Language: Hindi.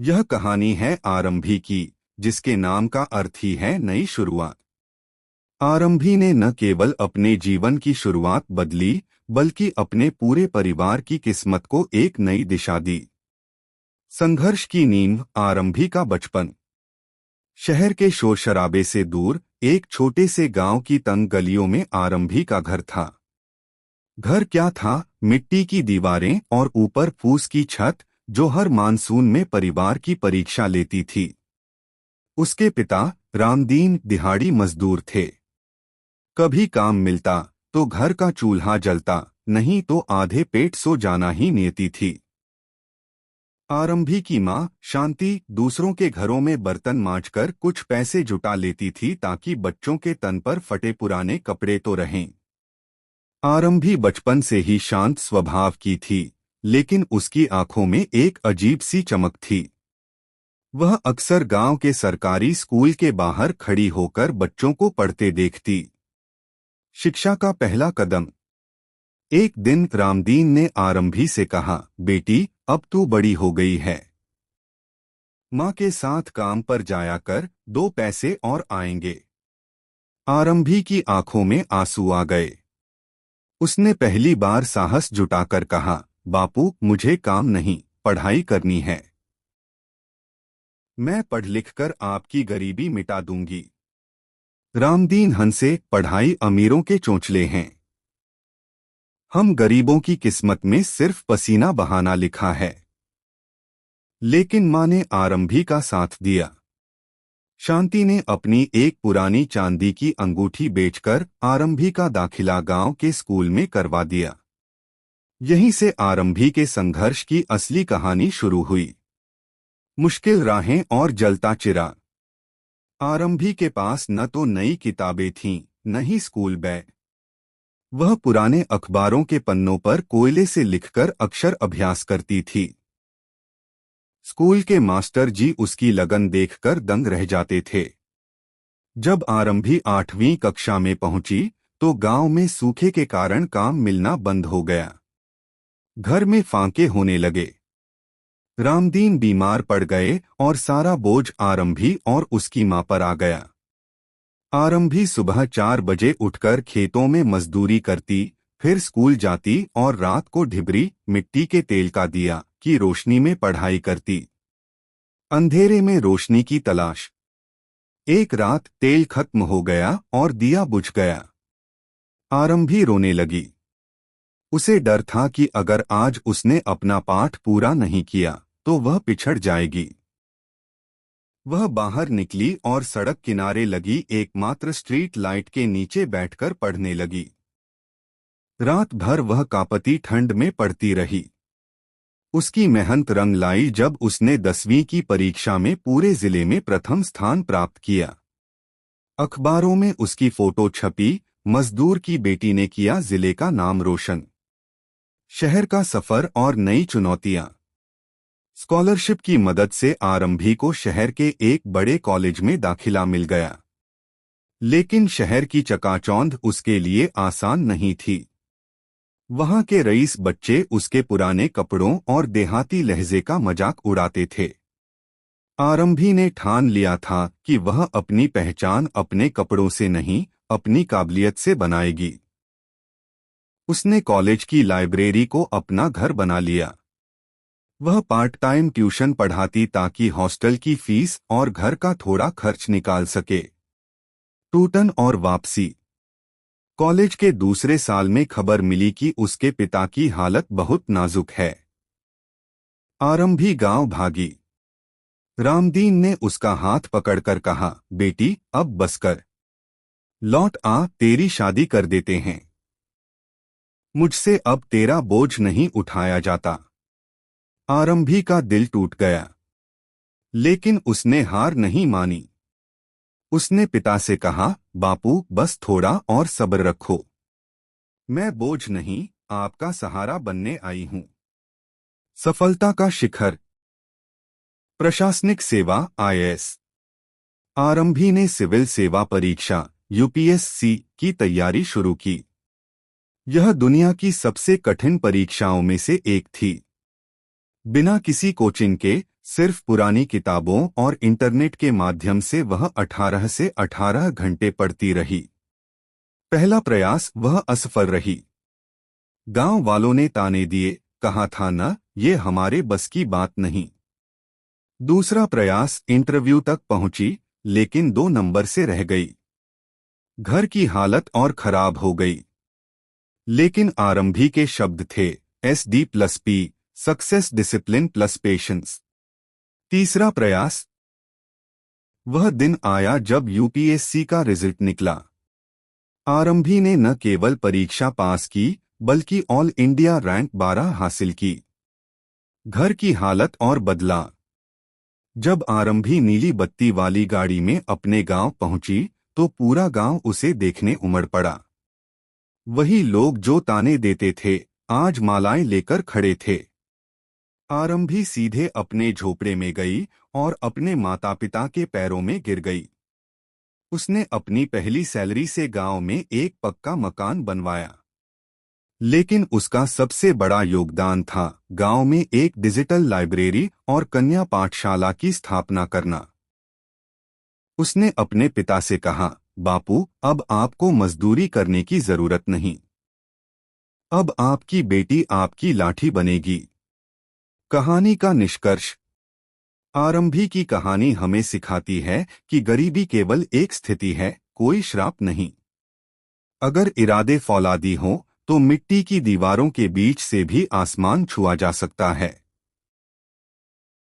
यह कहानी है आरंभी की, जिसके नाम का अर्थ ही है नई शुरुआत। आरंभी ने न केवल अपने जीवन की शुरुआत बदली, बल्कि अपने पूरे परिवार की किस्मत को एक नई दिशा दी। संघर्ष की नींव। आरंभी का बचपन। शहर के शोर शराबे से दूर एक छोटे से गांव की तंग गलियों में आरंभी का घर था। घर क्या था, मिट्टी की दीवारें और ऊपर फूस की छत, जो हर मानसून में परिवार की परीक्षा लेती थी। उसके पिता रामदीन दिहाड़ी मजदूर थे। कभी काम मिलता तो घर का चूल्हा जलता, नहीं तो आधे पेट सो जाना ही नियति थी। आरंभी की माँ शांति दूसरों के घरों में बर्तन मांजकर कुछ पैसे जुटा लेती थी, ताकि बच्चों के तन पर फटे पुराने कपड़े तो रहें। आरंभी बचपन से ही शांत स्वभाव की थी, लेकिन उसकी आंखों में एक अजीब सी चमक थी। वह अक्सर गांव के सरकारी स्कूल के बाहर खड़ी होकर बच्चों को पढ़ते देखती। शिक्षा का पहला कदम। एक दिन रामदीन ने आरंभी से कहा, बेटी, अब तू बड़ी हो गई है। माँ के साथ काम पर जाया कर, 2 पैसे और आएंगे। आरंभी की आंखों में आंसू आ गए। उसने पहली बार साहस जुटाकर कहा, बापू, मुझे काम नहीं, पढ़ाई करनी है। मैं पढ़ लिख कर आपकी गरीबी मिटा दूंगी। रामदीन हंसे, पढ़ाई अमीरों के चोंचले हैं। हम गरीबों की किस्मत में सिर्फ पसीना बहाना लिखा है। लेकिन माँ ने आरंभी का साथ दिया। शांति ने अपनी एक पुरानी चांदी की अंगूठी बेचकर आरंभी का दाखिला गांव के स्कूल में करवा दिया। यहीं से आरंभी के संघर्ष की असली कहानी शुरू हुई। मुश्किल राहें और जलता चिराग। आरंभी के पास न तो नई किताबें थीं, न ही स्कूल बैग। वह पुराने अखबारों के पन्नों पर कोयले से लिखकर अक्षर अभ्यास करती थी। स्कूल के मास्टर जी उसकी लगन देखकर दंग रह जाते थे। जब आरंभी 8वीं कक्षा में पहुंची, तो गांव में सूखे के कारण काम मिलना बंद हो गया। घर में फांके होने लगे। रामदीन बीमार पड़ गए और सारा बोझ आरंभी और उसकी मां पर आ गया। आरंभी सुबह 4 बजे उठकर खेतों में मजदूरी करती, फिर स्कूल जाती और रात को ढिबरी मिट्टी के तेल का दिया की रोशनी में पढ़ाई करती। अंधेरे में रोशनी की तलाश। एक रात तेल खत्म हो गया और दिया बुझ गया। आरंभी रोने लगी। उसे डर था कि अगर आज उसने अपना पाठ पूरा नहीं किया, तो वह पिछड़ जाएगी। वह बाहर निकली और सड़क किनारे लगी एकमात्र स्ट्रीट लाइट के नीचे बैठकर पढ़ने लगी। रात भर वह कांपती ठंड में पढ़ती रही। उसकी मेहनत रंग लाई जब उसने 10वीं की परीक्षा में पूरे जिले में प्रथम स्थान प्राप्त किया। अखबारों में उसकी फोटो छपी, मजदूर की बेटी ने किया जिले का नाम रोशन। शहर का सफर और नई चुनौतियां। स्कॉलरशिप की मदद से आरंभी को शहर के एक बड़े कॉलेज में दाखिला मिल गया। लेकिन शहर की चकाचौंध उसके लिए आसान नहीं थी। वहां के रईस बच्चे उसके पुराने कपड़ों और देहाती लहजे का मजाक उड़ाते थे। आरंभी ने ठान लिया था कि वह अपनी पहचान अपने कपड़ों से नहीं, अपनी काबिलियत से बनाएगी। उसने कॉलेज की लाइब्रेरी को अपना घर बना लिया। वह पार्ट टाइम ट्यूशन पढ़ाती ताकि हॉस्टल की फीस और घर का थोड़ा खर्च निकाल सके। टूटन और वापसी। कॉलेज के दूसरे साल में खबर मिली कि उसके पिता की हालत बहुत नाजुक है। आरंभी गांव भागी। रामदीन ने उसका हाथ पकड़कर कहा, बेटी, अब बस कर। लौट आ, तेरी शादी कर देते हैं। मुझसे अब तेरा बोझ नहीं उठाया जाता। आरंभी का दिल टूट गया। लेकिन उसने हार नहीं मानी। उसने पिता से कहा, बापू, बस थोड़ा और सब्र रखो। मैं बोझ नहीं, आपका सहारा बनने आई हूं। सफलता का शिखर। प्रशासनिक सेवा आईएएस। आरंभी ने सिविल सेवा परीक्षा यूपीएससी की तैयारी शुरू की। यह दुनिया की सबसे कठिन परीक्षाओं में से एक थी। बिना किसी कोचिंग के सिर्फ पुरानी किताबों और इंटरनेट के माध्यम से वह 18 से 18 घंटे पढ़ती रही। पहला प्रयास वह असफल रही। गांव वालों ने ताने दिए, कहा था न, ये हमारे बस की बात नहीं। दूसरा प्रयास इंटरव्यू तक पहुंची, लेकिन 2 नंबर से रह गई। घर की हालत और खराब हो गई। लेकिन आरंभी के शब्द थे, SD+P, success discipline plus patience. तीसरा प्रयास। वह दिन आया जब UPSC का रिजल्ट निकला। आरंभी ने न केवल परीक्षा पास की, बल्कि ऑल इंडिया रैंक 12 हासिल की। घर की हालत और बदला। जब आरंभी नीली बत्ती वाली गाड़ी में अपने गांव पहुंची, तो पूरा गांव उसे देखने उमड़ पड़ा। वही लोग जो ताने देते थे, आज मालाएं लेकर खड़े थे। आरंभी सीधे अपने झोपड़े में गई और अपने माता पिता के पैरों में गिर गई। उसने अपनी पहली सैलरी से गांव में एक पक्का मकान बनवाया। लेकिन उसका सबसे बड़ा योगदान था गांव में एक डिजिटल लाइब्रेरी और कन्या पाठशाला की स्थापना करना। उसने अपने पिता से कहा, बापू, अब आपको मजदूरी करने की जरूरत नहीं। अब आपकी बेटी आपकी लाठी बनेगी। कहानी का निष्कर्ष। आरंभी की कहानी हमें सिखाती है कि गरीबी केवल एक स्थिति है, कोई श्राप नहीं। अगर इरादे फौलादी हों, तो मिट्टी की दीवारों के बीच से भी आसमान छुआ जा सकता है।